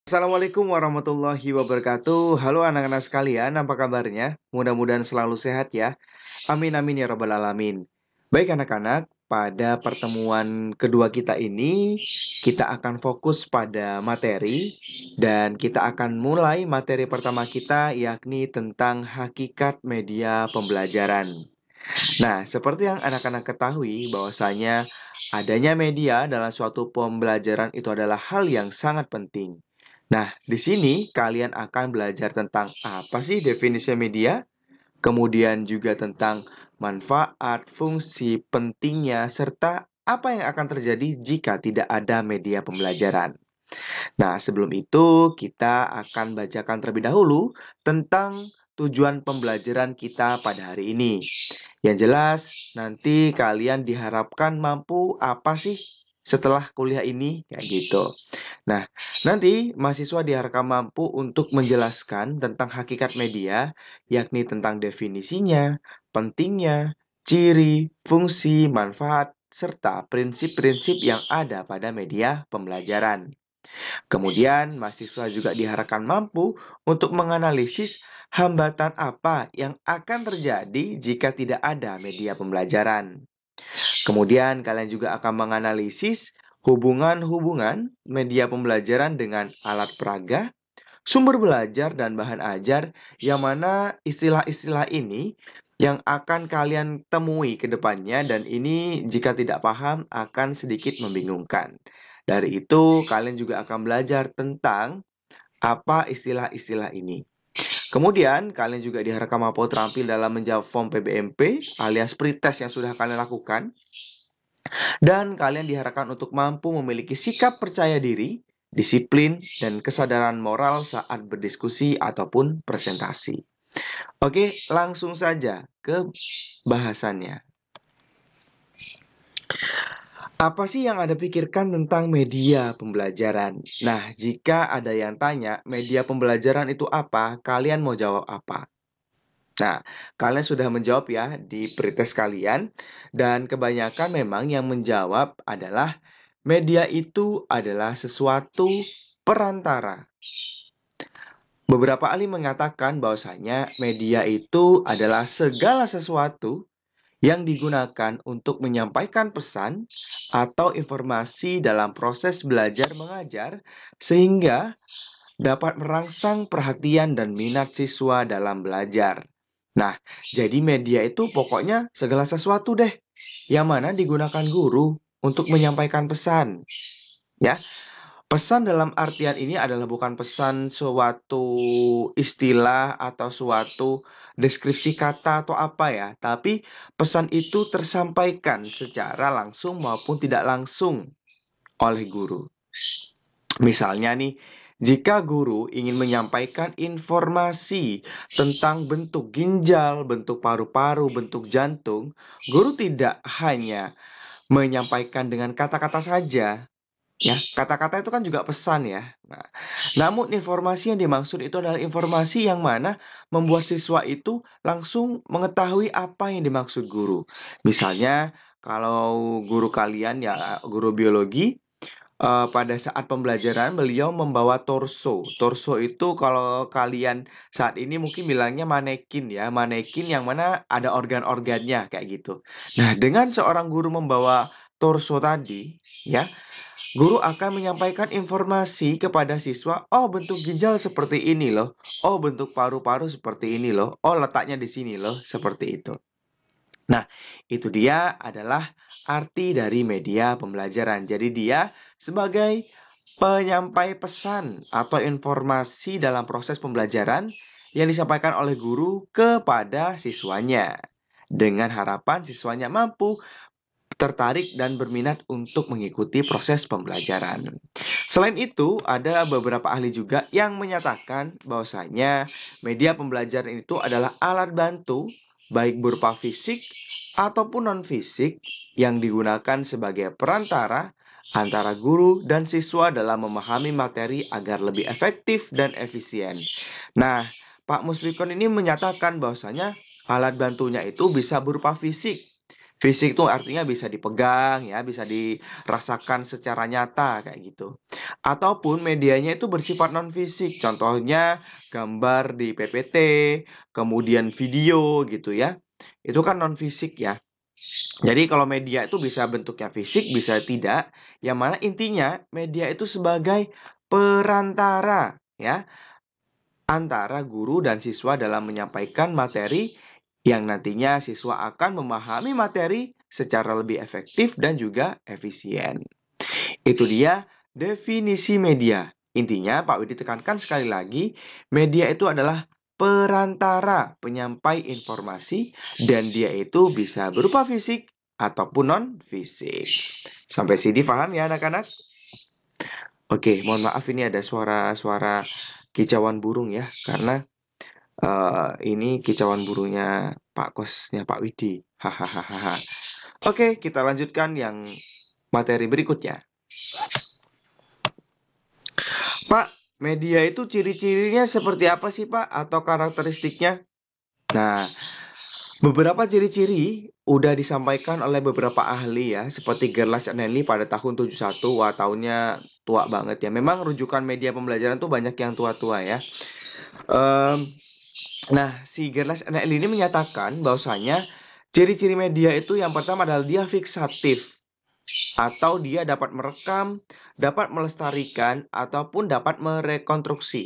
Assalamualaikum warahmatullahi wabarakatuh. Halo anak-anak sekalian, apa kabarnya? Mudah-mudahan selalu sehat ya. Amin amin ya rabbal alamin. Baik anak-anak, pada pertemuan kedua kita ini kita akan fokus pada materi dan kita akan mulai materi pertama kita yakni tentang hakikat media pembelajaran. Nah, seperti yang anak-anak ketahui bahwasanya adanya media dalam suatu pembelajaran itu adalah hal yang sangat penting. Nah, di sini kalian akan belajar tentang apa sih definisi media, kemudian juga tentang manfaat, fungsi, pentingnya, serta apa yang akan terjadi jika tidak ada media pembelajaran. Nah, sebelum itu kita akan bacakan terlebih dahulu tentang tujuan pembelajaran kita pada hari ini. Yang jelas, nanti kalian diharapkan mampu apa sih setelah kuliah ini? Kayak gitu. Nah, nanti mahasiswa diharapkan mampu untuk menjelaskan tentang hakikat media, yakni tentang definisinya, pentingnya, ciri, fungsi, manfaat, serta prinsip-prinsip yang ada pada media pembelajaran. Kemudian, mahasiswa juga diharapkan mampu untuk menganalisis hambatan apa yang akan terjadi jika tidak ada media pembelajaran. Kemudian, kalian juga akan menganalisis hubungan-hubungan media pembelajaran dengan alat peraga, sumber belajar, dan bahan ajar, yang mana istilah-istilah ini yang akan kalian temui ke depannya, dan ini jika tidak paham akan sedikit membingungkan. Dari itu, kalian juga akan belajar tentang apa istilah-istilah ini. Kemudian, kalian juga diharapkan mampu terampil dalam menjawab form PBMP alias pretest yang sudah kalian lakukan. Dan kalian diharapkan untuk mampu memiliki sikap percaya diri, disiplin, dan kesadaran moral saat berdiskusi ataupun presentasi. Oke, langsung saja ke bahasannya. Apa sih yang Anda pikirkan tentang media pembelajaran? Nah, jika ada yang tanya, media pembelajaran itu apa? Kalian mau jawab apa? Nah, kalian sudah menjawab ya di pretest kalian, dan kebanyakan memang yang menjawab adalah media itu adalah sesuatu perantara. Beberapa ahli mengatakan bahwasanya media itu adalah segala sesuatu yang digunakan untuk menyampaikan pesan atau informasi dalam proses belajar mengajar sehingga dapat merangsang perhatian dan minat siswa dalam belajar. Nah, jadi media itu pokoknya segala sesuatu deh yang mana digunakan guru untuk menyampaikan pesan. Ya, pesan dalam artian ini adalah bukan pesan suatu istilah atau suatu deskripsi kata atau apa ya, tapi pesan itu tersampaikan secara langsung maupun tidak langsung oleh guru. Misalnya nih, jika guru ingin menyampaikan informasi tentang bentuk ginjal, bentuk paru-paru, bentuk jantung, guru tidak hanya menyampaikan dengan kata-kata saja. Ya, kata-kata itu kan juga pesan ya. Nah, namun informasi yang dimaksud itu adalah informasi yang mana membuat siswa itu langsung mengetahui apa yang dimaksud guru. Misalnya, kalau guru kalian ya guru biologi, pada saat pembelajaran beliau membawa torso. Torso itu kalau kalian saat ini mungkin bilangnya manekin ya, manekin yang mana ada organ-organnya kayak gitu. Nah, dengan seorang guru membawa torso tadi, ya, guru akan menyampaikan informasi kepada siswa, oh bentuk ginjal seperti ini loh, oh bentuk paru-paru seperti ini loh, oh letaknya di sini loh, seperti itu. Nah, itu dia adalah arti dari media pembelajaran. Jadi dia sebagai penyampai pesan atau informasi dalam proses pembelajaran yang disampaikan oleh guru kepada siswanya. Dengan harapan siswanya mampu tertarik dan berminat untuk mengikuti proses pembelajaran. Selain itu, ada beberapa ahli juga yang menyatakan bahwasanya media pembelajaran itu adalah alat bantu baik berupa fisik ataupun non-fisik yang digunakan sebagai perantara antara guru dan siswa dalam memahami materi agar lebih efektif dan efisien. Nah, Pak Musfikon ini menyatakan bahwasanya alat bantunya itu bisa berupa fisik. Fisik tuh artinya bisa dipegang ya, bisa dirasakan secara nyata kayak gitu. Ataupun medianya itu bersifat non fisik, contohnya gambar di PPT, kemudian video gitu ya. Itu kan non fisik ya. Jadi kalau media itu bisa bentuknya fisik, bisa tidak. Yang mana intinya media itu sebagai perantara ya antara guru dan siswa dalam menyampaikan materi yang nantinya siswa akan memahami materi secara lebih efektif dan juga efisien. Itu dia definisi media. Intinya, Pak Widi tekankan sekali lagi, media itu adalah perantara penyampai informasi dan dia itu bisa berupa fisik ataupun non-fisik. Sampai sini paham ya anak-anak? Oke, mohon maaf ini ada suara-suara kicauan burung ya, karena ini kicauan burungnya Pak Kosnya Pak Widi. Hahaha. Oke, kita lanjutkan yang materi berikutnya. Pak, media itu ciri-cirinya seperti apa sih Pak? Atau karakteristiknya? Nah, beberapa ciri-ciri udah disampaikan oleh beberapa ahli ya, seperti Gerlach Anneli pada tahun 71. Wah, tahunnya tua banget ya. Memang rujukan media pembelajaran tuh banyak yang tua-tua ya. Em, Nah, si Gerlach Anneli ini menyatakan bahwasanya ciri-ciri media itu yang pertama adalah dia fiksatif atau dia dapat merekam, dapat melestarikan ataupun dapat merekonstruksi.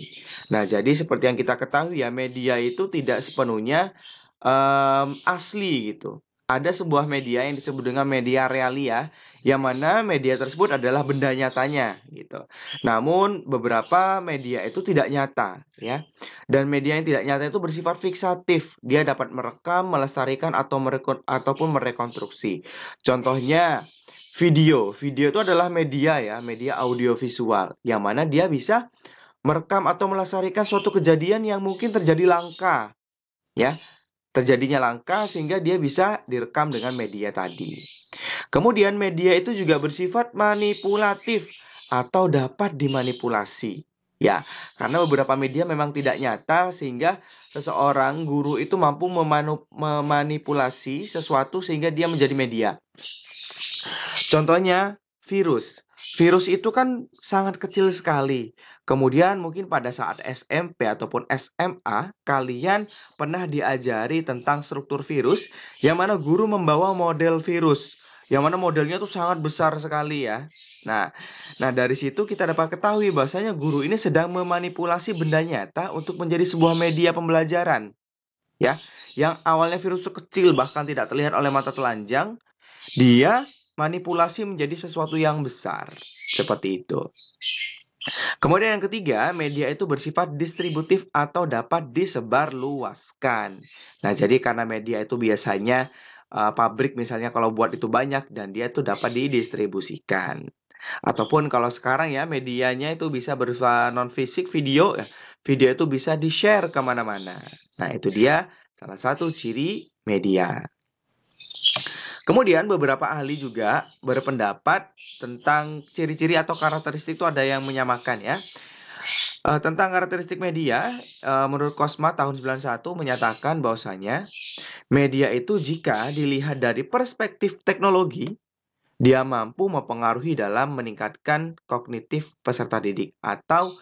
Nah, jadi seperti yang kita ketahui ya, media itu tidak sepenuhnya asli gitu. Ada sebuah media yang disebut dengan media realia, yang mana media tersebut adalah benda nyatanya gitu. Namun beberapa media itu tidak nyata ya. Dan media yang tidak nyata itu bersifat fiksatif. Dia dapat merekam, melestarikan ataupun merekonstruksi. Contohnya video. Video itu adalah media ya, media audiovisual yang mana dia bisa merekam atau melestarikan suatu kejadian yang mungkin terjadi langka ya. Terjadinya langka sehingga dia bisa direkam dengan media tadi. Kemudian media itu juga bersifat manipulatif atau dapat dimanipulasi. Ya, karena beberapa media memang tidak nyata sehingga seseorang guru itu mampu memanipulasi sesuatu sehingga dia menjadi media. Contohnya virus. Virus itu kan sangat kecil sekali. Kemudian mungkin pada saat SMP ataupun SMA, kalian pernah diajari tentang struktur virus, yang mana guru membawa model virus, yang mana modelnya tuh sangat besar sekali ya. Nah, dari situ kita dapat ketahui bahwasanya guru ini sedang memanipulasi benda nyata untuk menjadi sebuah media pembelajaran. Ya, yang awalnya virus itu kecil bahkan tidak terlihat oleh mata telanjang, dia manipulasi menjadi sesuatu yang besar. Seperti itu. Kemudian yang ketiga, media itu bersifat distributif atau dapat disebarluaskan. Nah, jadi karena media itu biasanya pabrik misalnya kalau buat itu banyak dan dia itu dapat didistribusikan. Ataupun kalau sekarang ya medianya itu bisa berupa non fisik video ya. Video itu bisa di-share kemana-mana. Nah, itu dia salah satu ciri media. Kemudian beberapa ahli juga berpendapat tentang ciri-ciri atau karakteristik itu ada yang menyamakan ya. Tentang karakteristik media, menurut Kosma tahun 91 menyatakan bahwasanya media itu jika dilihat dari perspektif teknologi, dia mampu mempengaruhi dalam meningkatkan kognitif peserta didik atau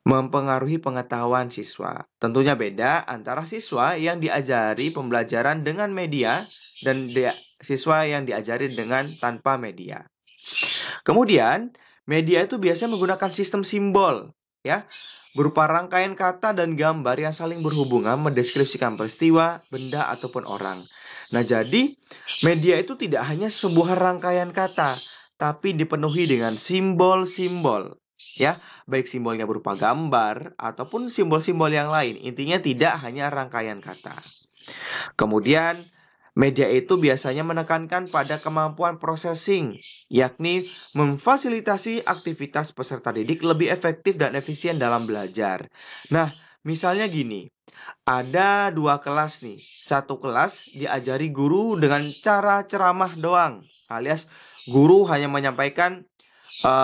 mempengaruhi pengetahuan siswa. Tentunya beda antara siswa yang diajari pembelajaran dengan media dan siswa yang diajari dengan tanpa media. Kemudian, media itu biasanya menggunakan sistem simbol, ya, berupa rangkaian kata dan gambar yang saling berhubungan mendeskripsikan peristiwa, benda, ataupun orang. Nah, jadi media itu tidak hanya sebuah rangkaian kata, tapi dipenuhi dengan simbol-simbol. Ya, baik simbolnya berupa gambar ataupun simbol-simbol yang lain. Intinya tidak hanya rangkaian kata. Kemudian, media itu biasanya menekankan pada kemampuan processing, yakni memfasilitasi aktivitas peserta didik lebih efektif dan efisien dalam belajar. Nah, misalnya gini, ada dua kelas nih. Satu kelas diajari guru dengan cara ceramah doang, alias guru hanya menyampaikan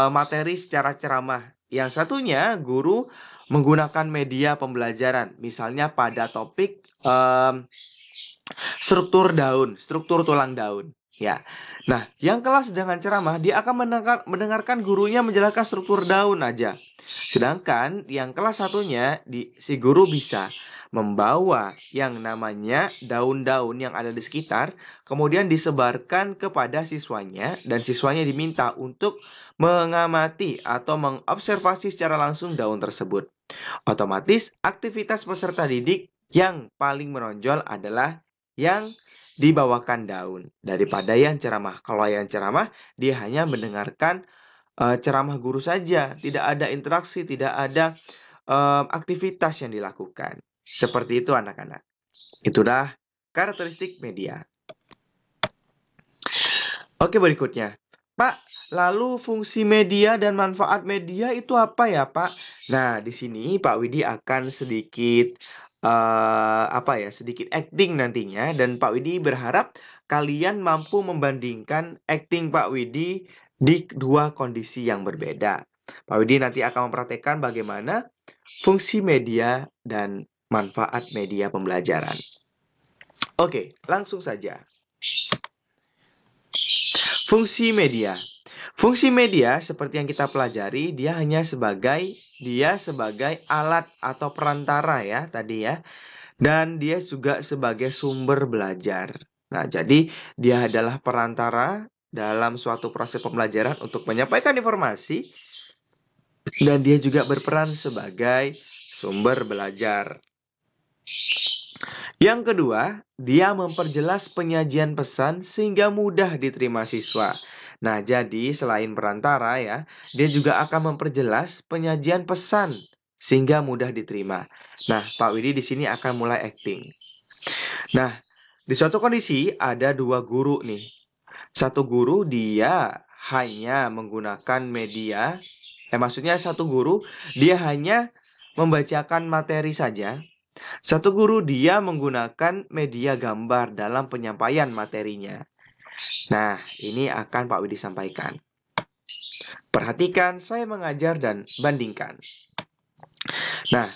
materi secara ceramah. Yang satunya guru menggunakan media pembelajaran, misalnya pada topik struktur daun, struktur tulang daun. Ya. Nah, yang kelas dengan ceramah dia akan mendengarkan gurunya menjelaskan struktur daun aja. Sedangkan yang kelas satunya si guru bisa membawa yang namanya daun-daun yang ada di sekitar, kemudian disebarkan kepada siswanya dan siswanya diminta untuk mengamati atau mengobservasi secara langsung daun tersebut. Otomatis aktivitas peserta didik yang paling menonjol adalah yang dibawakan daun daripada yang ceramah. Kalau yang ceramah dia hanya mendengarkan ceramah guru saja, tidak ada interaksi, tidak ada aktivitas yang dilakukan. Seperti itu anak-anak. Itulah karakteristik media. Oke, berikutnya. Pak, lalu fungsi media dan manfaat media itu apa ya, Pak? Nah, di sini Pak Widi akan sedikit sedikit acting nantinya dan Pak Widi berharap kalian mampu membandingkan acting Pak Widi di dua kondisi yang berbeda. Pak Widi nanti akan mempraktekkan bagaimana fungsi media dan manfaat media pembelajaran. Oke, langsung saja. Fungsi media. Fungsi media seperti yang kita pelajari, dia sebagai alat atau perantara ya tadi ya. Dan dia juga sebagai sumber belajar. Nah, jadi dia adalah perantara dalam suatu proses pembelajaran untuk menyampaikan informasi dan dia juga berperan sebagai sumber belajar. Yang kedua, dia memperjelas penyajian pesan sehingga mudah diterima siswa. Nah, jadi selain perantara ya, dia juga akan memperjelas penyajian pesan sehingga mudah diterima. Nah, Pak Widi di sini akan mulai acting. Nah, di suatu kondisi ada dua guru nih. Satu guru dia hanya menggunakan media, maksudnya satu guru dia hanya membacakan materi saja. Satu guru dia menggunakan media gambar dalam penyampaian materinya. Nah, ini akan Pak Widi sampaikan. Perhatikan, saya mengajar dan bandingkan. Nah,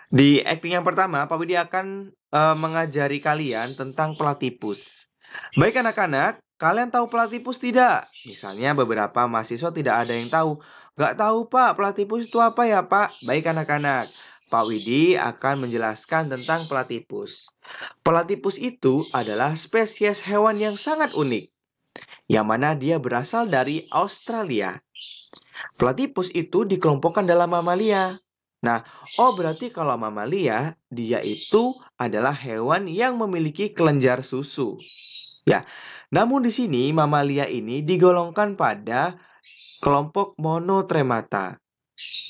di acting yang pertama, Pak Widi akan mengajari kalian tentang platypus. Baik anak-anak, kalian tahu platypus tidak? Misalnya beberapa mahasiswa tidak ada yang tahu. Nggak tahu Pak, platypus itu apa ya Pak? Baik anak-anak, Pak Widi akan menjelaskan tentang platypus. Platypus itu adalah spesies hewan yang sangat unik, yang mana dia berasal dari Australia. Platypus itu dikelompokkan dalam mamalia. Nah, berarti kalau mamalia, dia itu adalah hewan yang memiliki kelenjar susu. Ya, namun di sini mamalia ini digolongkan pada kelompok monotremata.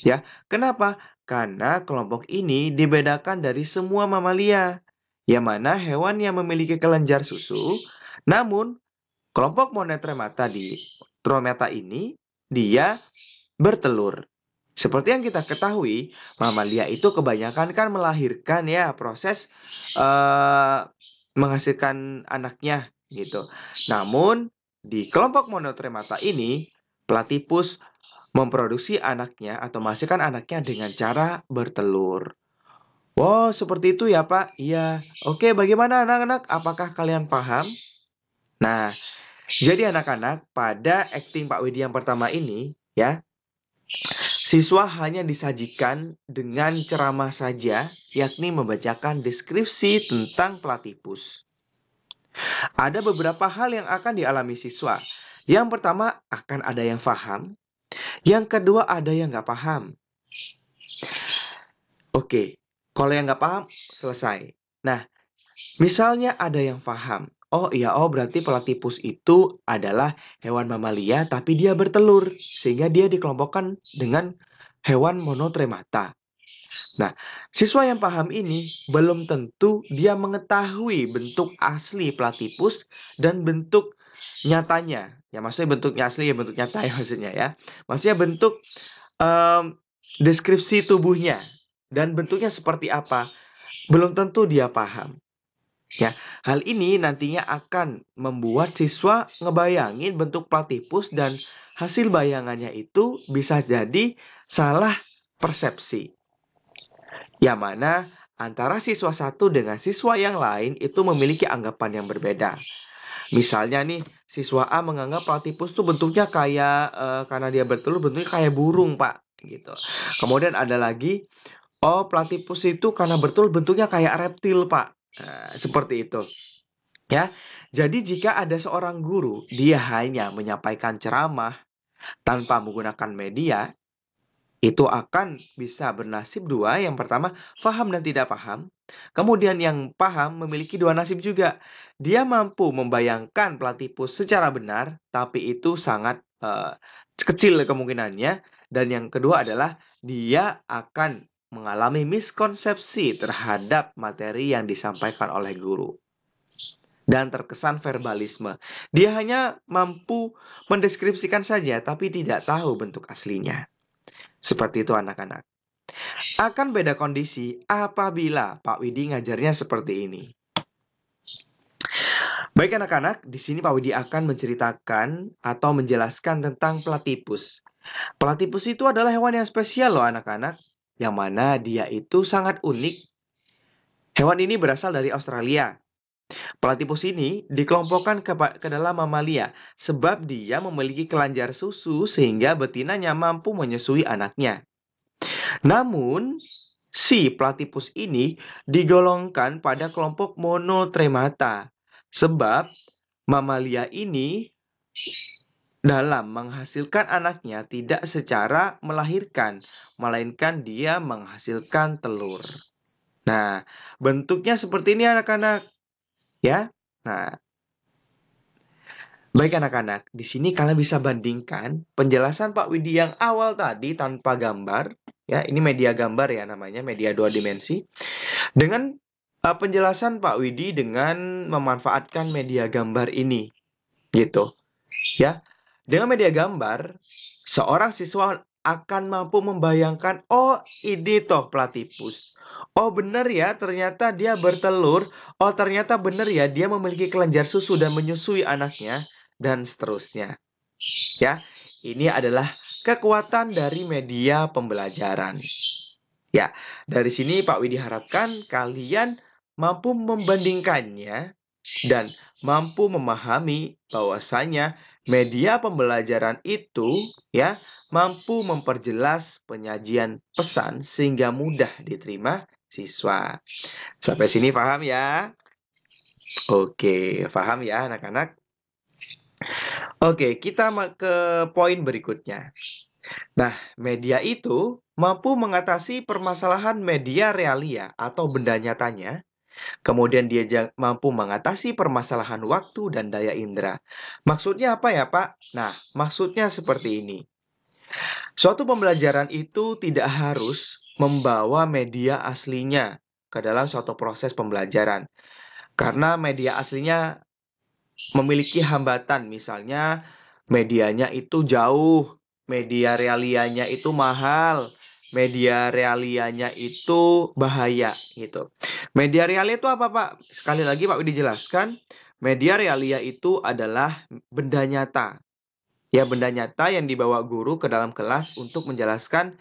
Ya, kenapa? Karena kelompok ini dibedakan dari semua mamalia, yang mana hewan yang memiliki kelenjar susu, namun kelompok monotremata ini dia bertelur. Seperti yang kita ketahui, mamalia itu kebanyakan kan melahirkan ya, proses menghasilkan anaknya gitu. Namun di kelompok monotremata ini, platypus memproduksi anaknya atau menghasilkan anaknya dengan cara bertelur. Wow, seperti itu ya Pak? Iya. Oke, bagaimana anak-anak? Apakah kalian paham? Nah, jadi anak-anak, pada acting Pak Widi yang pertama ini, ya, siswa hanya disajikan dengan ceramah saja, yakni membacakan deskripsi tentang platypus. Ada beberapa hal yang akan dialami siswa. Yang pertama, akan ada yang paham. Yang kedua, ada yang nggak paham. Oke, kalau yang nggak paham, selesai. Nah, misalnya ada yang paham. Oh iya, berarti platypus itu adalah hewan mamalia, tapi dia bertelur. Sehingga dia dikelompokkan dengan hewan monotremata. Nah, siswa yang paham ini belum tentu dia mengetahui bentuk asli platypus dan bentuk nyatanya. Ya, maksudnya bentuknya asli ya bentuk nyata ya maksudnya ya. Maksudnya bentuk deskripsi tubuhnya dan bentuknya seperti apa. Belum tentu dia paham. Ya, hal ini nantinya akan membuat siswa ngebayangin bentuk platypus dan hasil bayangannya itu bisa jadi salah persepsi. Yang mana antara siswa satu dengan siswa yang lain itu memiliki anggapan yang berbeda. Misalnya nih, siswa A menganggap platypus tuh bentuknya kayak karena dia bertelur bentuknya kayak burung, Pak, gitu. Kemudian ada lagi, oh platypus itu karena bertelur bentuknya kayak reptil, Pak. Nah, seperti itu. Ya, jadi jika ada seorang guru, dia hanya menyampaikan ceramah tanpa menggunakan media, itu akan bisa bernasib dua. Yang pertama, paham dan tidak paham. Kemudian yang paham memiliki dua nasib juga. Dia mampu membayangkan platypus secara benar, tapi itu sangat kecil kemungkinannya. Dan yang kedua adalah dia akan mengalami miskonsepsi terhadap materi yang disampaikan oleh guru dan terkesan verbalisme. Dia hanya mampu mendeskripsikan saja, tapi tidak tahu bentuk aslinya. Seperti itu anak-anak. Akan beda kondisi apabila Pak Widi ngajarnya seperti ini. Baik anak-anak, di sini Pak Widi akan menceritakan atau menjelaskan tentang platypus. Platypus itu adalah hewan yang spesial loh anak-anak, yang mana dia itu sangat unik. Hewan ini berasal dari Australia. Platypus ini dikelompokkan ke dalam mamalia sebab dia memiliki kelenjar susu sehingga betinanya mampu menyusui anaknya. Namun, si platypus ini digolongkan pada kelompok monotremata sebab mamalia ini dalam menghasilkan anaknya tidak secara melahirkan, melainkan dia menghasilkan telur. Nah, bentuknya seperti ini anak-anak, ya. Nah, baik anak-anak, di sini kalian bisa bandingkan penjelasan Pak Widi yang awal tadi tanpa gambar, ya, ini media gambar ya namanya, media dua dimensi, dengan penjelasan Pak Widi dengan memanfaatkan media gambar ini, gitu, ya. Dengan media gambar, seorang siswa akan mampu membayangkan, oh ini toh platypus. Oh benar ya, ternyata dia bertelur. Oh ternyata benar ya, dia memiliki kelenjar susu dan menyusui anaknya. Dan seterusnya. Ya, ini adalah kekuatan dari media pembelajaran. Ya, dari sini Pak Widi harapkan kalian mampu membandingkannya dan mampu memahami bahwasanya media pembelajaran itu ya mampu memperjelas penyajian pesan sehingga mudah diterima siswa. Sampai sini paham ya? Oke, paham ya anak-anak? Oke, kita ke poin berikutnya. Nah, media itu mampu mengatasi permasalahan media realia atau benda nyatanya. Kemudian dia mampu mengatasi permasalahan waktu dan daya indera. Maksudnya apa ya, Pak? Nah, maksudnya seperti ini. Suatu pembelajaran itu tidak harus membawa media aslinya ke dalam suatu proses pembelajaran. Karena media aslinya memiliki hambatan, misalnya medianya itu jauh, media realianya itu mahal, media realianya itu bahaya gitu. Media realia itu apa, Pak? Sekali lagi Pak Widi jelaskan, media realia itu adalah benda nyata. Ya, benda nyata yang dibawa guru ke dalam kelas untuk menjelaskan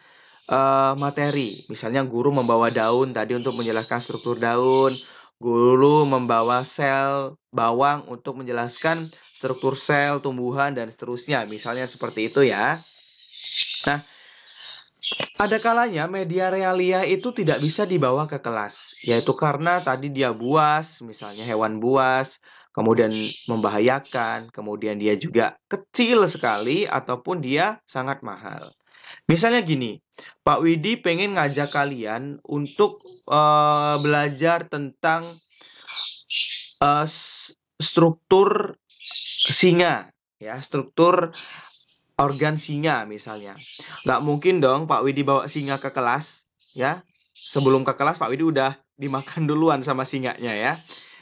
materi. Misalnya guru membawa daun tadi untuk menjelaskan struktur daun, guru membawa sel bawang untuk menjelaskan struktur sel, tumbuhan, dan seterusnya. Misalnya seperti itu ya. Nah, ada kalanya media realia itu tidak bisa dibawa ke kelas, yaitu karena tadi dia buas, misalnya hewan buas, kemudian membahayakan, kemudian dia juga kecil sekali, ataupun dia sangat mahal. Misalnya gini, Pak Widi pengen ngajak kalian untuk belajar tentang struktur singa, ya, struktur organ singa misalnya. Nggak mungkin dong Pak Widi bawa singa ke kelas, ya. Sebelum ke kelas Pak Widi udah dimakan duluan sama singanya ya.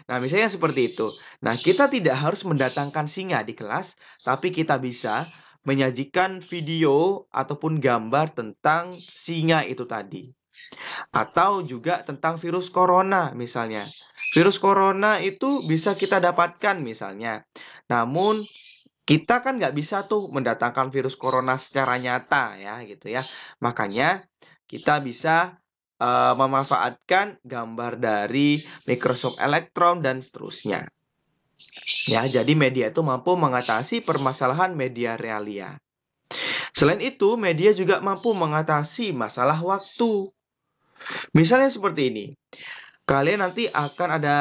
Nah, misalnya seperti itu. Nah, kita tidak harus mendatangkan singa di kelas, tapi kita bisa menyajikan video ataupun gambar tentang singa itu tadi. Atau juga tentang virus corona misalnya. Virus corona itu bisa kita dapatkan misalnya. Namun kita kan nggak bisa tuh mendatangkan virus corona secara nyata ya gitu ya. Makanya kita bisa memanfaatkan gambar dari Microsoft Electron dan seterusnya. Ya, jadi media itu mampu mengatasi permasalahan media realia. Selain itu, media juga mampu mengatasi masalah waktu. Misalnya seperti ini. Kalian nanti akan ada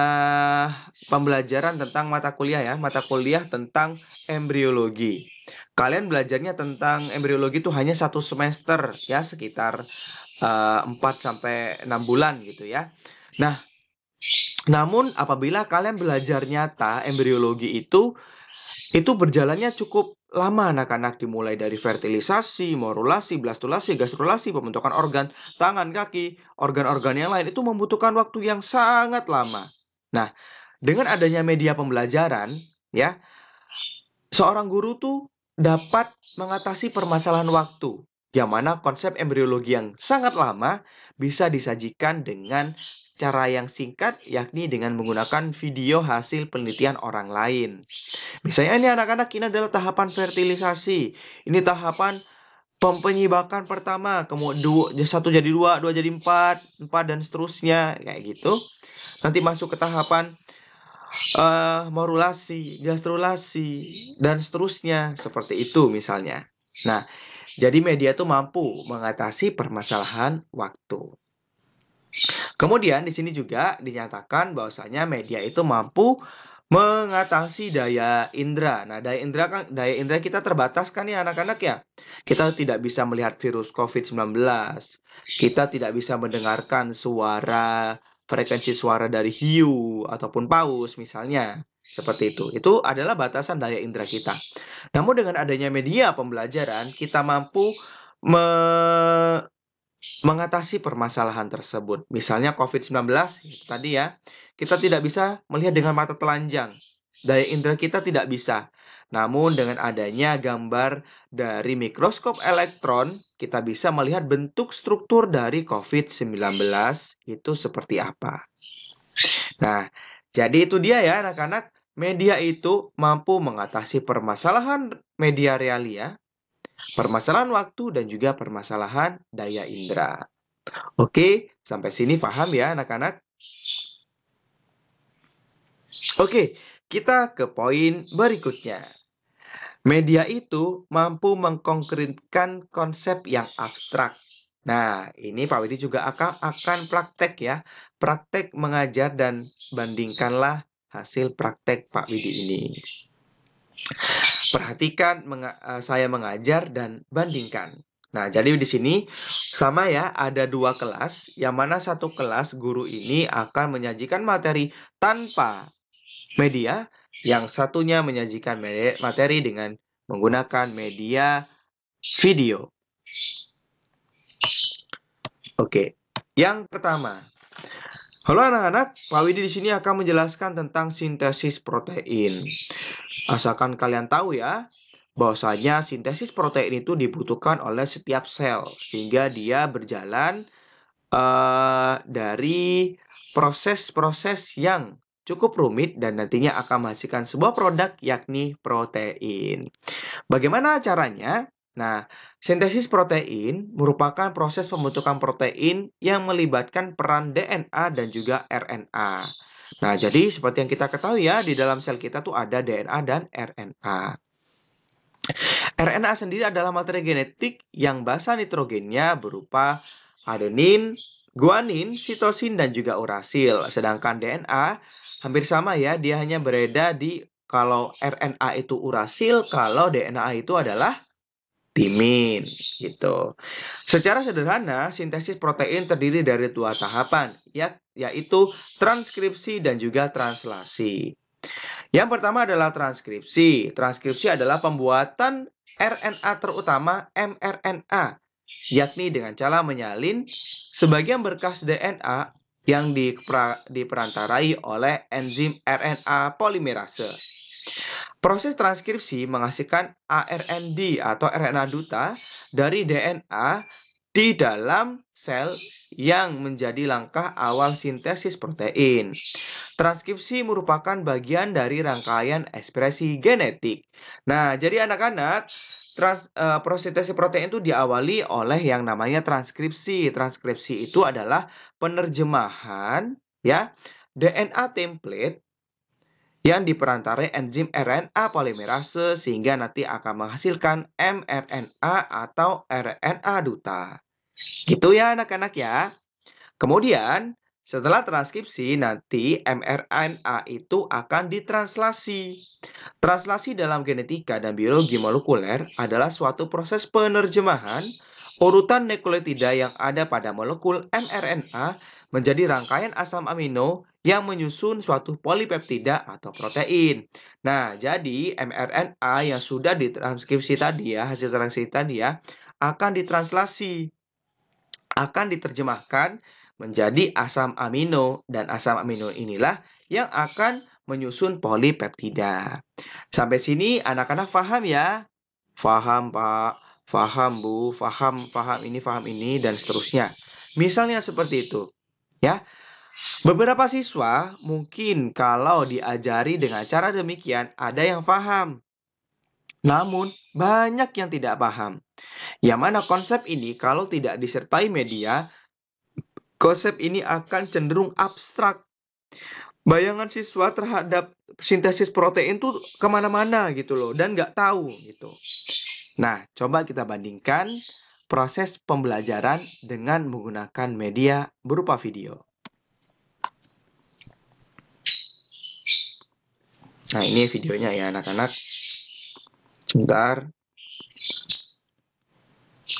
pembelajaran tentang mata kuliah tentang embriologi. Kalian belajarnya tentang embriologi itu hanya 1 semester, ya sekitar 4 sampai 6 bulan gitu ya. Nah, namun apabila kalian belajar nyata embriologi itu berjalannya cukup lama anak-anak, dimulai dari fertilisasi, morulasi, blastulasi, gastrulasi, pembentukan organ, tangan, kaki, organ-organ yang lain itu membutuhkan waktu yang sangat lama. Nah, dengan adanya media pembelajaran, ya, seorang guru tuh dapat mengatasi permasalahan waktu, yang mana konsep embriologi yang sangat lama bisa disajikan dengan cara yang singkat, yakni dengan menggunakan video hasil penelitian orang lain. Misalnya ini anak-anak, ini adalah tahapan fertilisasi. Ini tahapan penyibakan pertama, kemudian satu jadi dua, dua jadi empat, empat dan seterusnya kayak gitu. Nanti masuk ke tahapan morulasi, gastrulasi dan seterusnya seperti itu misalnya. Nah, jadi media itu mampu mengatasi permasalahan waktu. Kemudian di sini juga dinyatakan bahwasanya media itu mampu mengatasi daya indera. Nah, daya indera kita terbatas kan ya anak-anak ya. Kita tidak bisa melihat virus COVID-19. Kita tidak bisa mendengarkan frekuensi suara dari hiu ataupun paus misalnya. Seperti itu. Itu adalah batasan daya indera kita. Namun dengan adanya media pembelajaran, kita mampu mengatasi permasalahan tersebut. Misalnya COVID-19 tadi ya, kita tidak bisa melihat dengan mata telanjang. Daya indera kita tidak bisa. Namun dengan adanya gambar dari mikroskop elektron, kita bisa melihat bentuk struktur dari COVID-19 itu seperti apa. Nah, jadi itu dia ya anak-anak. Media itu mampu mengatasi permasalahan media realia, permasalahan waktu, dan juga permasalahan daya indera. Oke, sampai sini paham ya anak-anak? Oke, kita ke poin berikutnya. Media itu mampu mengkonkretkan konsep yang abstrak. Nah, ini Pak Widi juga akan praktek ya. Praktek mengajar dan bandingkanlah hasil praktek Pak Widi ini. Perhatikan saya mengajar dan bandingkan. Nah, jadi di sini sama ya, ada 2 kelas, yang mana satu kelas guru ini akan menyajikan materi tanpa media, yang satunya menyajikan materi dengan menggunakan media video. Oke, yang pertama. Halo anak-anak, Pak Widi di sini akan menjelaskan tentang sintesis protein. Asalkan kalian tahu ya, bahwasanya sintesis protein itu dibutuhkan oleh setiap sel, sehingga dia berjalan dari proses-proses yang cukup rumit dan nantinya akan menghasilkan sebuah produk yakni protein. Bagaimana caranya? Nah, sintesis protein merupakan proses pembentukan protein yang melibatkan peran DNA dan juga RNA. Nah, jadi seperti yang kita ketahui ya, di dalam sel kita tuh ada DNA dan RNA. RNA sendiri adalah materi genetik yang basa nitrogennya berupa adenin, guanin, sitosin, dan juga urasil. Sedangkan DNA hampir sama ya, dia hanya berbeda di kalau RNA itu urasil, kalau DNA itu adalah timin gitu. Secara sederhana, sintesis protein terdiri dari 2 tahapan, yaitu transkripsi dan juga translasi. Yang pertama adalah transkripsi. Transkripsi adalah pembuatan RNA terutama mRNA, yakni dengan cara menyalin sebagian berkas DNA yang diperantarai oleh enzim RNA polimerase. Proses transkripsi menghasilkan ARND atau RNA duta dari DNA di dalam sel yang menjadi langkah awal sintesis protein. Transkripsi merupakan bagian dari rangkaian ekspresi genetik. Nah, jadi anak-anak, proses sintesis protein itu diawali oleh yang namanya transkripsi. Transkripsi itu adalah penerjemahan ya DNA template yang diperantarai enzim RNA polimerase sehingga nanti akan menghasilkan mRNA atau RNA duta. Gitu ya anak-anak ya. Kemudian, setelah transkripsi, nanti mRNA itu akan ditranslasi. Translasi dalam genetika dan biologi molekuler adalah suatu proses penerjemahan urutan nukleotida yang ada pada molekul mRNA menjadi rangkaian asam amino yang menyusun suatu polipeptida atau protein. Nah, jadi mRNA yang sudah ditranskripsi tadi ya, hasil transkripsi tadi ya, akan ditranslasi, akan diterjemahkan menjadi asam amino, dan asam amino inilah yang akan menyusun polipeptida. Sampai sini anak-anak paham ya? Paham, Pak. Paham, Bu. Paham ini, dan seterusnya. Misalnya seperti itu. Ya, beberapa siswa mungkin kalau diajari dengan cara demikian ada yang paham. Namun, banyak yang tidak paham. Yang mana konsep ini kalau tidak disertai media, konsep ini akan cenderung abstrak. Bayangan siswa terhadap sintesis protein tuh kemana-mana gitu loh, dan nggak tahu gitu. Nah, coba kita bandingkan proses pembelajaran dengan menggunakan media berupa video. Nah, ini videonya ya anak-anak. Sebentar.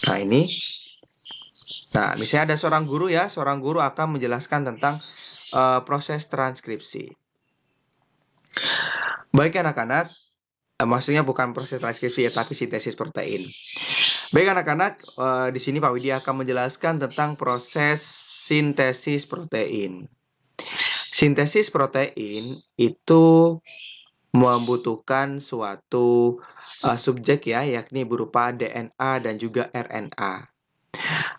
Nah, ini. Nah, misalnya ada seorang guru ya, seorang guru akan menjelaskan tentang proses transkripsi. Baik anak-anak, maksudnya bukan proses transkripsi ya, tapi sintesis protein. Baik anak-anak, di sini Pak Widya akan menjelaskan tentang proses sintesis protein. Sintesis protein itu membutuhkan suatu subjek ya, yakni berupa DNA dan juga RNA.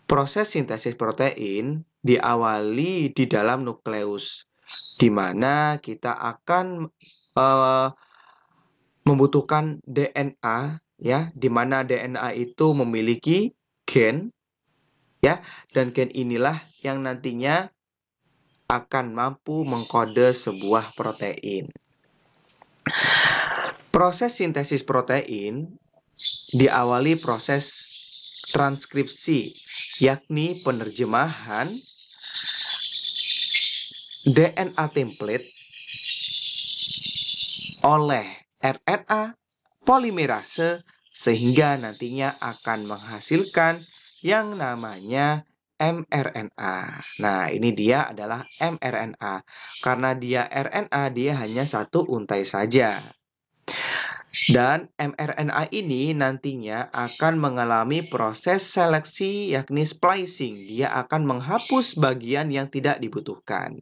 Proses sintesis protein diawali di dalam nukleus, di mana kita akan membutuhkan DNA ya, di mana DNA itu memiliki gen ya, dan gen inilah yang nantinya akan mampu mengkode sebuah protein. Proses sintesis protein diawali proses transkripsi, yakni penerjemahan DNA template oleh RNA polimerase sehingga nantinya akan menghasilkan yang namanya mRNA. Nah, ini dia adalah mRNA. Karena dia RNA, dia hanya satu untai saja. Dan mRNA ini nantinya akan mengalami proses seleksi yakni splicing. Dia akan menghapus bagian yang tidak dibutuhkan.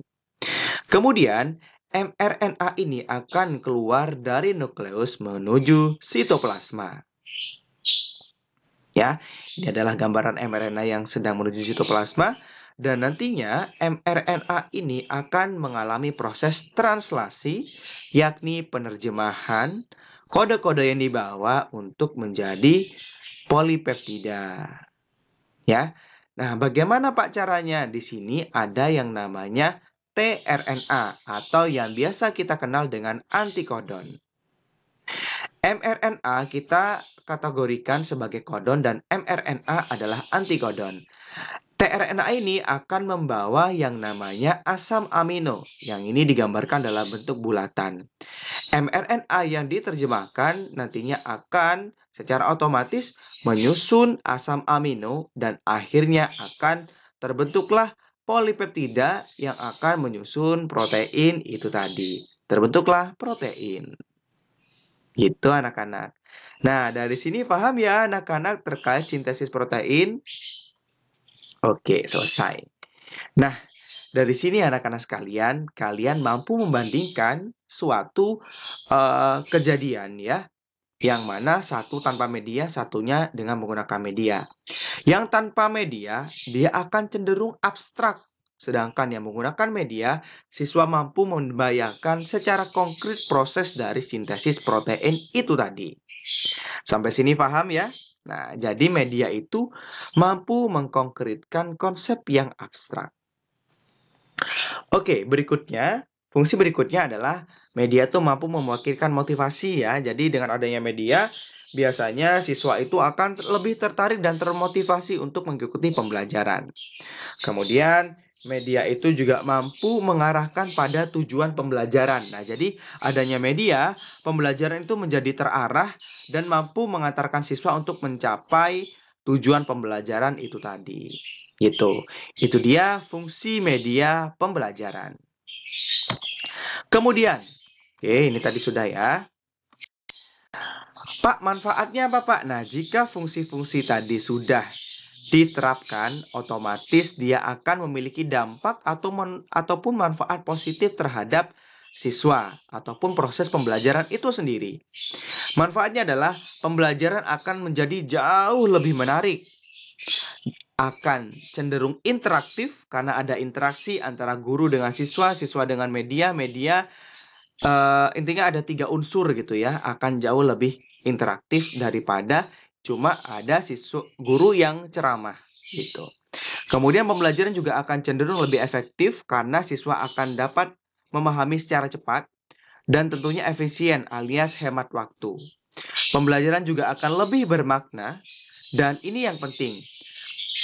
Kemudian mRNA ini akan keluar dari nukleus menuju sitoplasma. Ya, ini adalah gambaran mRNA yang sedang menuju sitoplasma. Dan nantinya mRNA ini akan mengalami proses translasi, yakni penerjemahan kode-kode yang dibawa untuk menjadi polipeptida. Ya. Nah, bagaimana Pak caranya? Di sini ada yang namanya tRNA atau yang biasa kita kenal dengan antikodon. mRNA kita kategorikan sebagai kodon dan mRNA adalah antikodon. tRNA ini akan membawa yang namanya asam amino, yang ini digambarkan dalam bentuk bulatan. mRNA yang diterjemahkan nantinya akan secara otomatis menyusun asam amino dan akhirnya akan terbentuklah polipeptida yang akan menyusun protein itu tadi. Terbentuklah protein. Gitu anak-anak. Nah, dari sini paham ya anak-anak terkait sintesis protein? Oke, selesai. Nah, dari sini anak-anak sekalian, kalian mampu membandingkan suatu kejadian ya, yang mana satu tanpa media, satunya dengan menggunakan media. Yang tanpa media, dia akan cenderung abstrak. Sedangkan yang menggunakan media, siswa mampu membayangkan secara konkret proses dari sintesis protein itu tadi. Sampai sini paham ya? Nah, jadi media itu mampu mengkonkretkan konsep yang abstrak. Oke, berikutnya Fungsi berikutnya adalah media tuh mampu mewakilkan motivasi ya. Jadi dengan adanya media, biasanya siswa itu akan lebih tertarik dan termotivasi untuk mengikuti pembelajaran. Kemudian, media itu juga mampu mengarahkan pada tujuan pembelajaran. Nah, jadi adanya media, pembelajaran itu menjadi terarah dan mampu mengantarkan siswa untuk mencapai tujuan pembelajaran itu tadi. Gitu. Itu dia fungsi media pembelajaran. Kemudian, oke, ini tadi sudah ya. Pak, manfaatnya apa, Pak? Nah, jika fungsi-fungsi tadi sudah diterapkan, otomatis dia akan memiliki dampak ataupun manfaat positif terhadap siswa ataupun proses pembelajaran itu sendiri. Manfaatnya adalah pembelajaran akan menjadi jauh lebih menarik, akan cenderung interaktif karena ada interaksi antara guru dengan siswa, siswa dengan media, intinya ada 3 unsur gitu ya, akan jauh lebih interaktif daripada cuma ada guru yang ceramah gitu. Kemudian pembelajaran juga akan cenderung lebih efektif karena siswa akan dapat memahami secara cepat dan tentunya efisien alias hemat waktu. Pembelajaran juga akan lebih bermakna dan ini yang penting,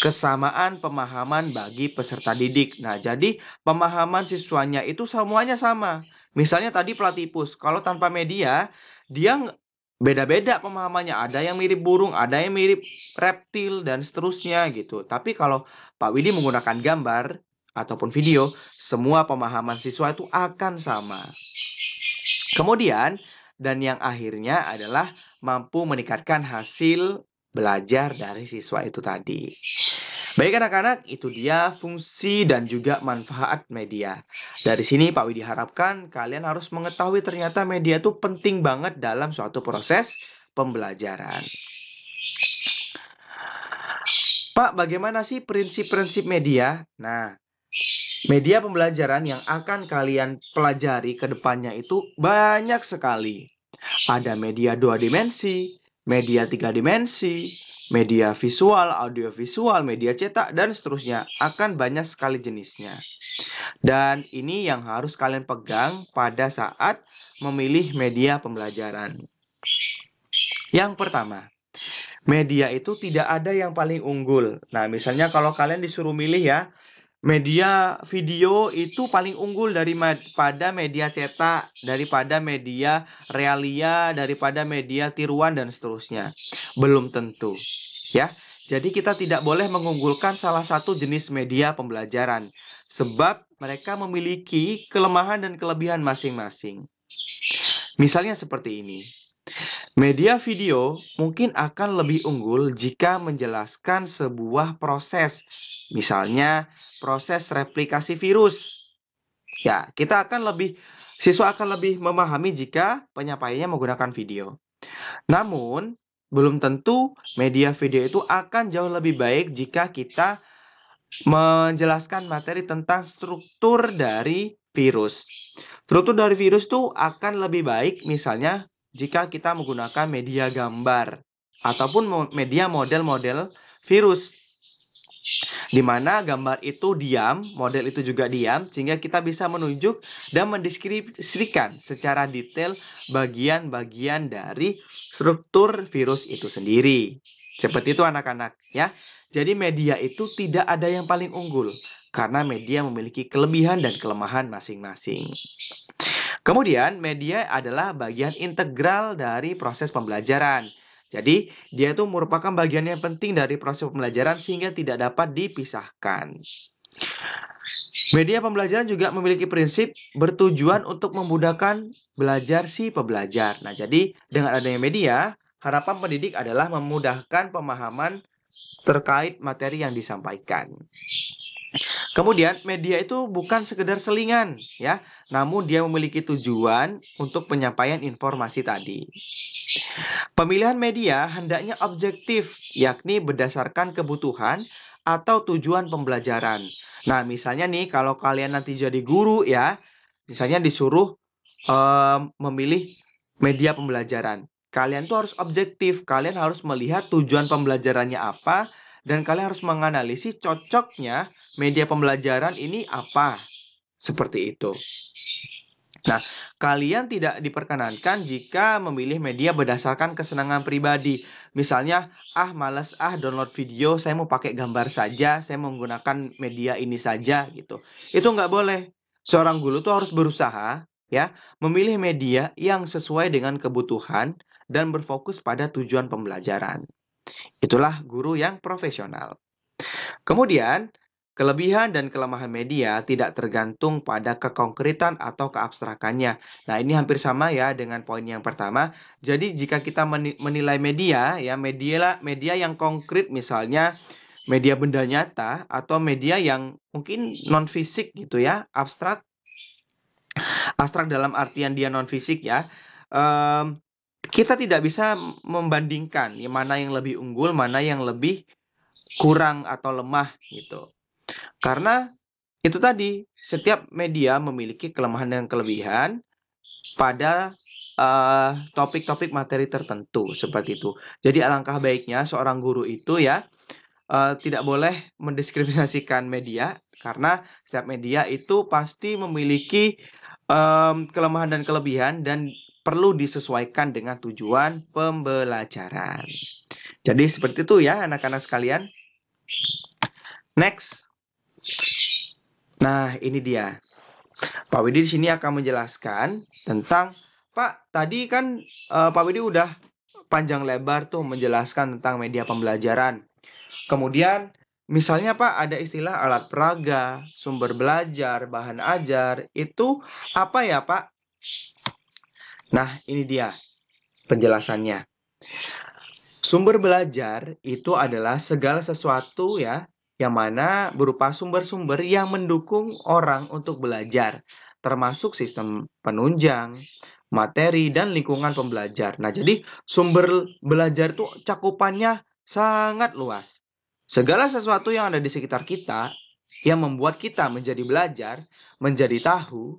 kesamaan pemahaman bagi peserta didik. Nah, jadi pemahaman siswanya itu semuanya sama. Misalnya tadi Platypus, kalau tanpa media, dia beda-beda pemahamannya. Ada yang mirip burung, ada yang mirip reptil, dan seterusnya gitu. Tapi kalau Pak Widi menggunakan gambar ataupun video, semua pemahaman siswa itu akan sama. Kemudian, dan yang akhirnya adalah mampu meningkatkan hasil belajar dari siswa itu tadi. Baik anak-anak, itu dia fungsi dan juga manfaat media. Dari sini Pak Widi harapkan kalian harus mengetahui ternyata media itu penting banget dalam suatu proses pembelajaran. Pak, bagaimana sih prinsip-prinsip media? Nah, media pembelajaran yang akan kalian pelajari ke depannya itu banyak sekali. Ada media 2 dimensi, media 3 dimensi, media visual, audiovisual, media cetak, dan seterusnya. Akan banyak sekali jenisnya. Dan ini yang harus kalian pegang pada saat memilih media pembelajaran. Yang pertama, media itu tidak ada yang paling unggul. Nah, misalnya kalau kalian disuruh milih ya, media video itu paling unggul daripada media cetak, daripada media realia, daripada media tiruan, dan seterusnya. Belum tentu, ya. Jadi kita tidak boleh mengunggulkan salah satu jenis media pembelajaran, sebab mereka memiliki kelemahan dan kelebihan masing-masing. Misalnya seperti ini. Media video mungkin akan lebih unggul jika menjelaskan sebuah proses. Misalnya, proses replikasi virus. Ya, siswa akan lebih memahami jika penyampaiannya menggunakan video. Namun, belum tentu media video itu akan jauh lebih baik jika kita menjelaskan materi tentang struktur dari virus. Struktur dari virus itu akan lebih baik misalnya jika kita menggunakan media gambar ataupun media model-model virus, di mana gambar itu diam, model itu juga diam, sehingga kita bisa menunjuk dan mendeskripsikan secara detail bagian-bagian dari struktur virus itu sendiri. Seperti itu anak-anak ya. Jadi media itu tidak ada yang paling unggul karena media memiliki kelebihan dan kelemahan masing-masing. Kemudian, media adalah bagian integral dari proses pembelajaran. Jadi, dia itu merupakan bagian yang penting dari proses pembelajaran sehingga tidak dapat dipisahkan. Media pembelajaran juga memiliki prinsip bertujuan untuk memudahkan belajar si pembelajar. Nah, jadi dengan adanya media, harapan pendidik adalah memudahkan pemahaman terkait materi yang disampaikan. Kemudian, media itu bukan sekedar selingan, ya, namun dia memiliki tujuan untuk penyampaian informasi tadi. Pemilihan media hendaknya objektif, yakni berdasarkan kebutuhan atau tujuan pembelajaran. Nah, misalnya nih, kalau kalian nanti jadi guru ya, misalnya disuruh memilih media pembelajaran. Kalian tuh harus objektif, kalian harus melihat tujuan pembelajarannya apa, dan kalian harus menganalisis cocoknya media pembelajaran ini apa. Seperti itu. Nah, kalian tidak diperkenankan jika memilih media berdasarkan kesenangan pribadi. Misalnya, males download video, saya mau pakai gambar saja, saya menggunakan media ini saja gitu. Itu nggak boleh. Seorang guru tuh harus berusaha ya memilih media yang sesuai dengan kebutuhan dan berfokus pada tujuan pembelajaran. Itulah guru yang profesional. Kemudian, kelebihan dan kelemahan media tidak tergantung pada kekonkretan atau keabstrakannya. Nah, ini hampir sama ya dengan poin yang pertama. Jadi, jika kita menilai media, ya media yang konkret, misalnya media benda nyata atau media yang mungkin non fisik gitu ya, abstrak dalam artian dia non fisik ya. Kita tidak bisa membandingkan ya, mana yang lebih unggul, mana yang lebih kurang atau lemah gitu. Karena itu tadi, setiap media memiliki kelemahan dan kelebihan pada topik-topik materi tertentu seperti itu. Jadi alangkah baiknya seorang guru itu ya tidak boleh mendiskriminasikan media karena setiap media itu pasti memiliki kelemahan dan kelebihan dan perlu disesuaikan dengan tujuan pembelajaran. Jadi seperti itu ya anak-anak sekalian. Next. Nah, ini dia. Pak Widi di sini akan menjelaskan tentang Pak, tadi kan Pak Widi udah panjang lebar tuh menjelaskan tentang media pembelajaran. Kemudian misalnya Pak ada istilah alat peraga, sumber belajar, bahan ajar, itu apa ya Pak? Nah, ini dia penjelasannya. Sumber belajar itu adalah segala sesuatu ya yang mana berupa sumber-sumber yang mendukung orang untuk belajar, termasuk sistem penunjang, materi, dan lingkungan pembelajar. Nah, jadi sumber belajar itu cakupannya sangat luas. Segala sesuatu yang ada di sekitar kita yang membuat kita menjadi belajar, menjadi tahu,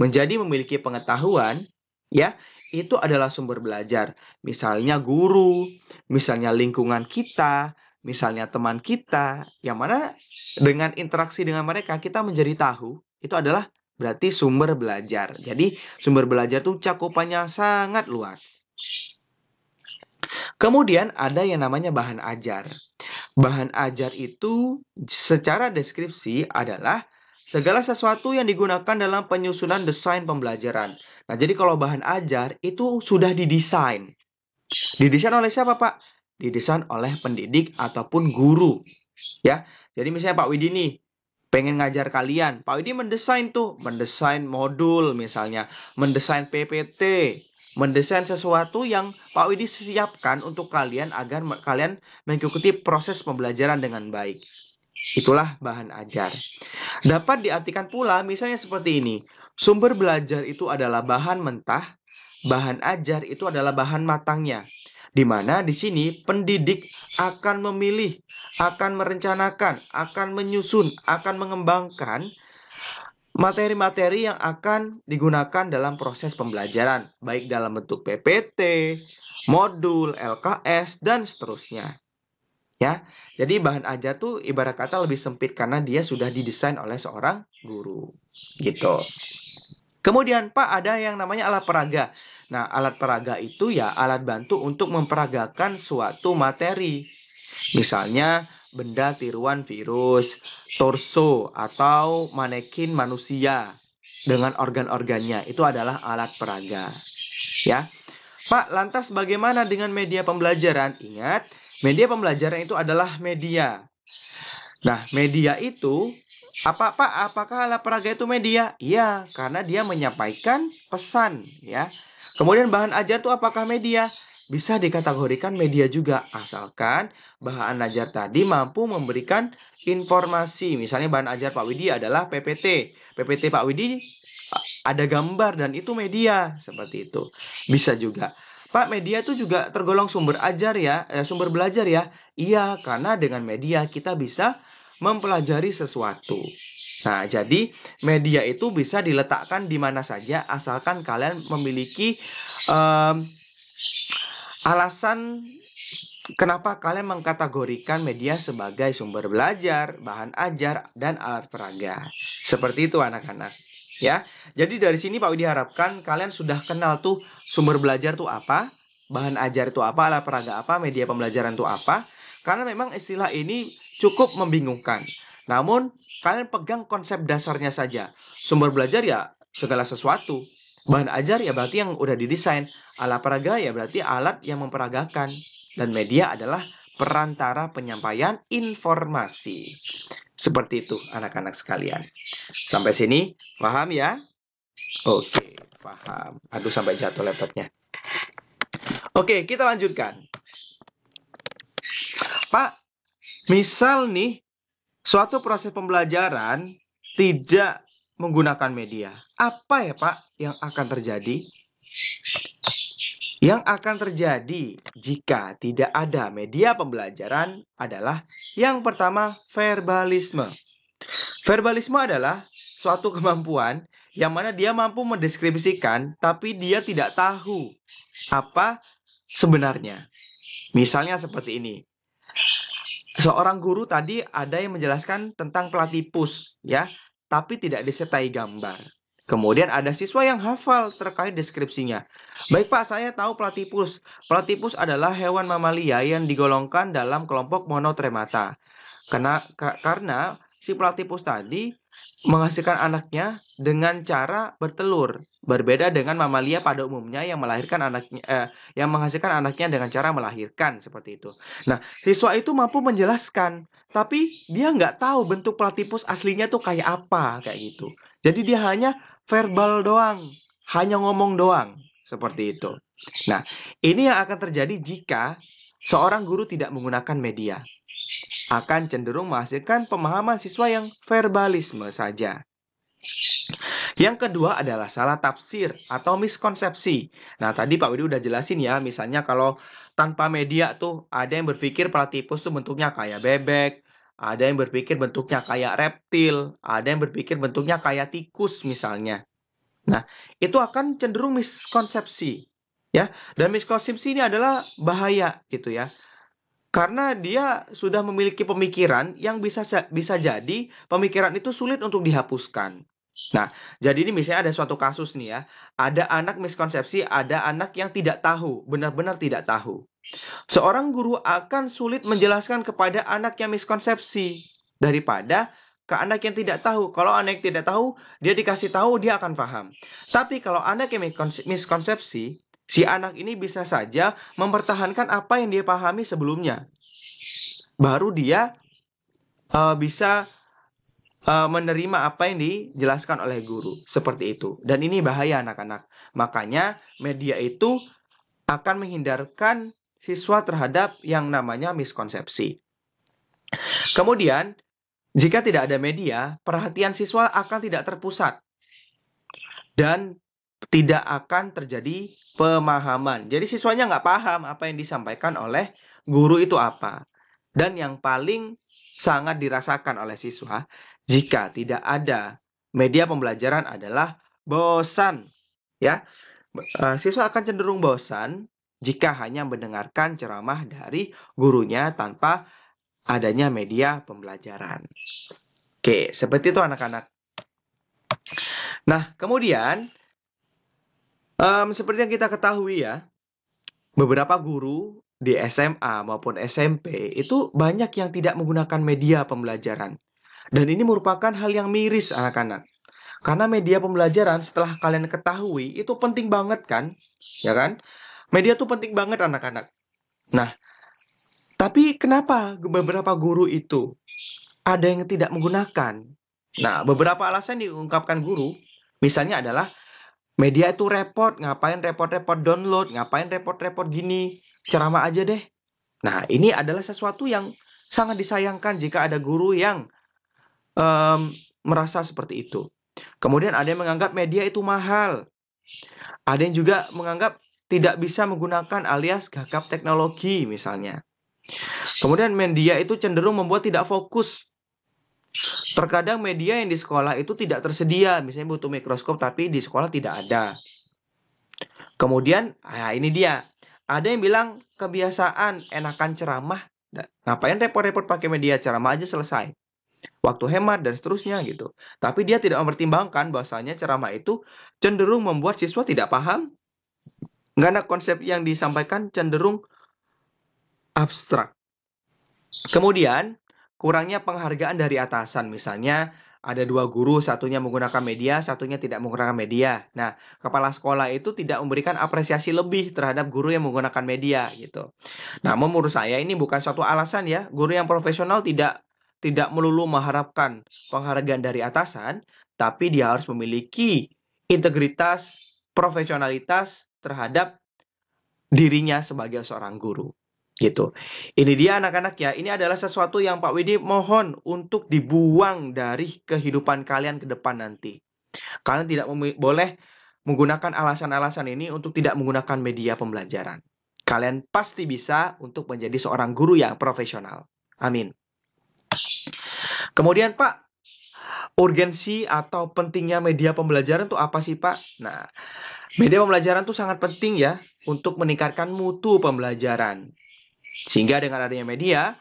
menjadi memiliki pengetahuan, ya, itu adalah sumber belajar. Misalnya guru, misalnya lingkungan kita, misalnya teman kita, yang mana dengan interaksi dengan mereka kita menjadi tahu, itu adalah berarti sumber belajar. Jadi sumber belajar itu cakupannya sangat luas. Kemudian ada yang namanya bahan ajar. Bahan ajar itu secara deskripsi adalah segala sesuatu yang digunakan dalam penyusunan desain pembelajaran. Nah, jadi kalau bahan ajar itu sudah didesain. Didesain oleh siapa, Pak? Didesain oleh pendidik ataupun guru. Ya, jadi misalnya Pak Widi nih, pengen ngajar kalian. Pak Widi mendesain modul misalnya, mendesain PPT, mendesain sesuatu yang Pak Widi siapkan untuk kalian agar kalian mengikuti proses pembelajaran dengan baik. Itulah bahan ajar. Dapat diartikan pula misalnya seperti ini. Sumber belajar itu adalah bahan mentah, bahan ajar itu adalah bahan matangnya. Di mana di sini pendidik akan memilih, akan merencanakan, akan menyusun, akan mengembangkan materi-materi yang akan digunakan dalam proses pembelajaran, baik dalam bentuk PPT, modul, LKS, dan seterusnya. Ya, jadi bahan ajar tuh ibarat kata lebih sempit karena dia sudah didesain oleh seorang guru, gitu. Kemudian, Pak, ada yang namanya alat peraga. Nah, alat peraga itu ya alat bantu untuk memperagakan suatu materi. Misalnya, benda tiruan virus, torso, atau manekin manusia dengan organ-organnya. Itu adalah alat peraga. Ya, Pak, lantas bagaimana dengan media pembelajaran? Ingat, media pembelajaran itu adalah media. Nah, media itu apakah alat peraga itu media? Iya, karena dia menyampaikan pesan, ya. Kemudian bahan ajar itu apakah media? Bisa dikategorikan media juga, asalkan bahan ajar tadi mampu memberikan informasi. Misalnya bahan ajar Pak Widi adalah PPT. PPT Pak Widi ada gambar dan itu media, seperti itu. Bisa juga. Pak, media itu juga tergolong sumber ajar ya, sumber belajar ya. Iya, karena dengan media kita bisa mempelajari sesuatu. Nah, jadi media itu bisa diletakkan di mana saja asalkan kalian memiliki alasan kenapa kalian mengkategorikan media sebagai sumber belajar, bahan ajar, dan alat peraga. Seperti itu anak-anak. ya. Jadi dari sini Pak Widi harapkan kalian sudah kenal tuh sumber belajar tuh apa, bahan ajar itu apa, alat peraga apa, media pembelajaran itu apa. Karena memang istilah ini cukup membingungkan. Namun kalian pegang konsep dasarnya saja. Sumber belajar ya segala sesuatu. Bahan ajar ya berarti yang udah didesain. Alat peraga ya berarti alat yang memperagakan. Dan media adalah perantara penyampaian informasi. Seperti itu anak-anak sekalian. Sampai sini paham ya? Oke, paham. Aduh, sampai jatuh laptopnya. Oke, kita lanjutkan. Pak, misal nih, suatu proses pembelajaran tidak menggunakan media. Apa ya, Pak, yang akan terjadi? Yang akan terjadi jika tidak ada media pembelajaran adalah yang pertama, verbalisme. Verbalisme adalah suatu kemampuan yang mana dia mampu mendeskripsikan tapi dia tidak tahu apa sebenarnya. Misalnya seperti ini. Seorang guru tadi ada yang menjelaskan tentang platypus ya, tapi tidak disertai gambar. Kemudian ada siswa yang hafal terkait deskripsinya. Baik Pak, saya tahu platypus. Platypus adalah hewan mamalia yang digolongkan dalam kelompok monotremata. Karena si platypus tadi menghasilkan anaknya dengan cara bertelur, berbeda dengan mamalia pada umumnya yang yang menghasilkan anaknya dengan cara melahirkan seperti itu. Nah, siswa itu mampu menjelaskan, tapi dia nggak tahu bentuk platypus aslinya tuh kayak apa, kayak gitu. Jadi dia hanya verbal doang, hanya ngomong doang, seperti itu. Nah, ini yang akan terjadi jika seorang guru tidak menggunakan media. Akan cenderung menghasilkan pemahaman siswa yang verbalisme saja. Yang kedua adalah salah tafsir atau miskonsepsi. Nah, tadi Pak Widi udah jelasin ya, misalnya kalau tanpa media tuh ada yang berpikir platypus tuh bentuknya kayak bebek, ada yang berpikir bentuknya kayak reptil, ada yang berpikir bentuknya kayak tikus misalnya. Nah, itu akan cenderung miskonsepsi, ya. Dan miskonsepsi ini adalah bahaya gitu ya. Karena dia sudah memiliki pemikiran yang bisa jadi pemikiran itu sulit untuk dihapuskan. Nah, jadi ini misalnya ada suatu kasus nih ya, ada anak miskonsepsi, ada anak yang tidak tahu, benar-benar tidak tahu. Seorang guru akan sulit menjelaskan kepada anak yang miskonsepsi daripada ke anak yang tidak tahu. Kalau anak yang tidak tahu, dia dikasih tahu, dia akan paham. Tapi kalau anak yang miskonsepsi, si anak ini bisa saja mempertahankan apa yang dia pahami sebelumnya. Baru dia bisa menerima apa yang dijelaskan oleh guru. Seperti itu. Dan ini bahaya anak-anak. Makanya media itu akan menghindarkan siswa terhadap yang namanya miskonsepsi. Kemudian, jika tidak ada media, perhatian siswa akan tidak terpusat. Dan tidak akan terjadi pemahaman. Jadi siswanya nggak paham apa yang disampaikan oleh guru itu apa. Dan yang paling sangat dirasakan oleh siswa jika tidak ada media pembelajaran adalah bosan. Ya, siswa akan cenderung bosan jika hanya mendengarkan ceramah dari gurunya tanpa adanya media pembelajaran. Oke, seperti itu anak-anak. Nah, kemudian seperti yang kita ketahui ya, beberapa guru di SMA maupun SMP itu banyak yang tidak menggunakan media pembelajaran. Dan ini merupakan hal yang miris anak-anak. Karena media pembelajaran setelah kalian ketahui itu penting banget kan? Ya kan? Media tuh penting banget anak-anak. Nah, tapi kenapa beberapa guru itu ada yang tidak menggunakan? Nah, beberapa alasan diungkapkan guru, misalnya adalah media itu repot, ngapain repot-repot download, ngapain repot-repot gini, ceramah aja deh. Nah, ini adalah sesuatu yang sangat disayangkan jika ada guru yang merasa seperti itu. Kemudian ada yang menganggap media itu mahal. Ada yang juga menganggap tidak bisa menggunakan alias gagap teknologi misalnya. Kemudian media itu cenderung membuat tidak fokus. Terkadang media yang di sekolah itu tidak tersedia, misalnya butuh mikroskop tapi di sekolah tidak ada. Kemudian, ini dia. Ada yang bilang kebiasaan enakan ceramah. Ngapain repot-repot pakai media, ceramah aja selesai. waktu hemat, dan seterusnya gitu. Tapi dia tidak mempertimbangkan bahwasanya ceramah itu cenderung membuat siswa tidak paham, karena konsep yang disampaikan cenderung abstrak. Kemudian, kurangnya penghargaan dari atasan. Misalnya, ada dua guru, satunya menggunakan media, satunya tidak menggunakan media. Nah, kepala sekolah itu tidak memberikan apresiasi lebih terhadap guru yang menggunakan media gitu. Namun menurut saya ini bukan suatu alasan ya. Guru yang profesional tidak melulu mengharapkan penghargaan dari atasan, tapi dia harus memiliki integritas, profesionalitas terhadap dirinya sebagai seorang guru. Gitu. Ini dia anak-anak ya, ini adalah sesuatu yang Pak Widi mohon untuk dibuang dari kehidupan kalian ke depan nanti. Kalian tidak boleh menggunakan alasan-alasan ini untuk tidak menggunakan media pembelajaran. Kalian pasti bisa untuk menjadi seorang guru yang profesional. Amin. Kemudian Pak, urgensi atau pentingnya media pembelajaran itu apa sih Pak? Nah, media pembelajaran itu sangat penting ya untuk meningkatkan mutu pembelajaran. Sehingga dengan adanya media,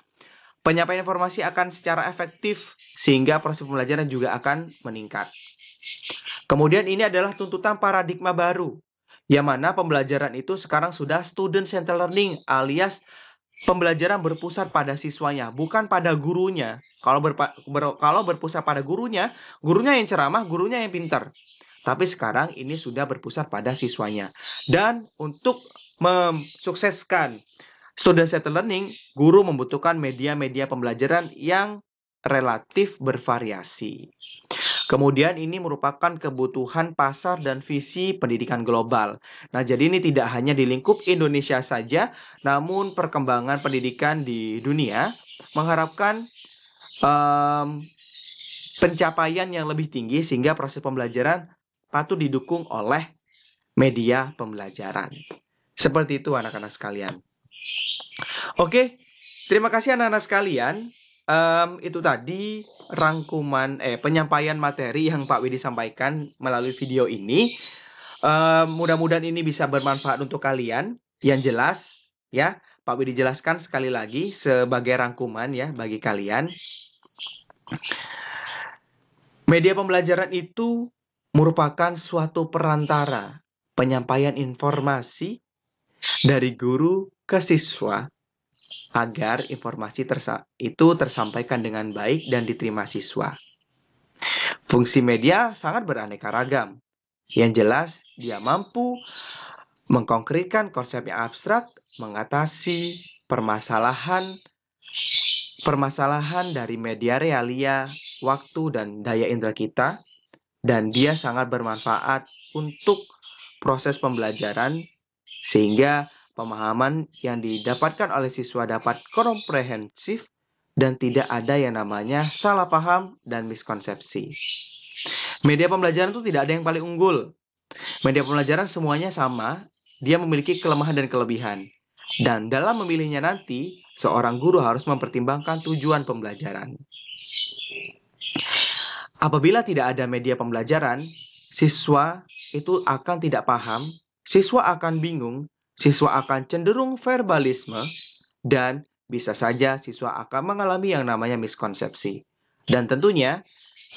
penyampaian informasi akan secara efektif sehingga proses pembelajaran juga akan meningkat. Kemudian ini adalah tuntutan paradigma baru, yang mana pembelajaran itu sekarang sudah student-centered learning alias pembelajaran berpusat pada siswanya, bukan pada gurunya. Kalau berpusat pada gurunya, gurunya yang ceramah, gurunya yang pintar. Tapi sekarang ini sudah berpusat pada siswanya. Dan untuk mensukseskan student-centered learning, guru membutuhkan media-media pembelajaran yang relatif bervariasi. Kemudian ini merupakan kebutuhan pasar dan visi pendidikan global. Nah, jadi ini tidak hanya di lingkup Indonesia saja, namun perkembangan pendidikan di dunia mengharapkan pencapaian yang lebih tinggi sehingga proses pembelajaran patut didukung oleh media pembelajaran. Seperti itu anak-anak sekalian. Oke, terima kasih anak-anak sekalian. Itu tadi rangkuman penyampaian materi yang Pak Widi sampaikan melalui video ini. Mudah-mudahan ini bisa bermanfaat untuk kalian. Yang jelas ya, Pak Widi jelaskan sekali lagi sebagai rangkuman ya bagi kalian. Media pembelajaran itu merupakan suatu perantara penyampaian informasi dari guru ke siswa agar informasi itu tersampaikan dengan baik dan diterima siswa. Fungsi media sangat beraneka ragam. Yang jelas, dia mampu mengkonkretkan konsep yang abstrak, mengatasi permasalahan dari media realia, waktu, dan daya indera kita, dan dia sangat bermanfaat untuk proses pembelajaran sehingga pemahaman yang didapatkan oleh siswa dapat komprehensif dan tidak ada yang namanya salah paham dan miskonsepsi. Media pembelajaran itu tidak ada yang paling unggul. Media pembelajaran semuanya sama, dia memiliki kelemahan dan kelebihan. Dan dalam memilihnya nanti, seorang guru harus mempertimbangkan tujuan pembelajaran. Apabila tidak ada media pembelajaran, siswa itu akan tidak paham, siswa akan bingung, siswa akan cenderung verbalisme, dan bisa saja siswa akan mengalami yang namanya miskonsepsi. Dan tentunya,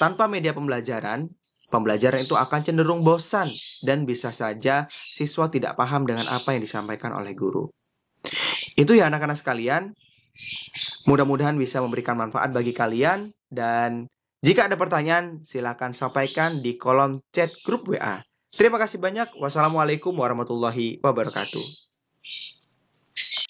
tanpa media pembelajaran, pembelajaran itu akan cenderung bosan dan bisa saja siswa tidak paham dengan apa yang disampaikan oleh guru. Itu ya anak-anak sekalian, mudah-mudahan bisa memberikan manfaat bagi kalian dan jika ada pertanyaan silakan sampaikan di kolom chat grup WA. Terima kasih banyak. Wassalamualaikum warahmatullahi wabarakatuh.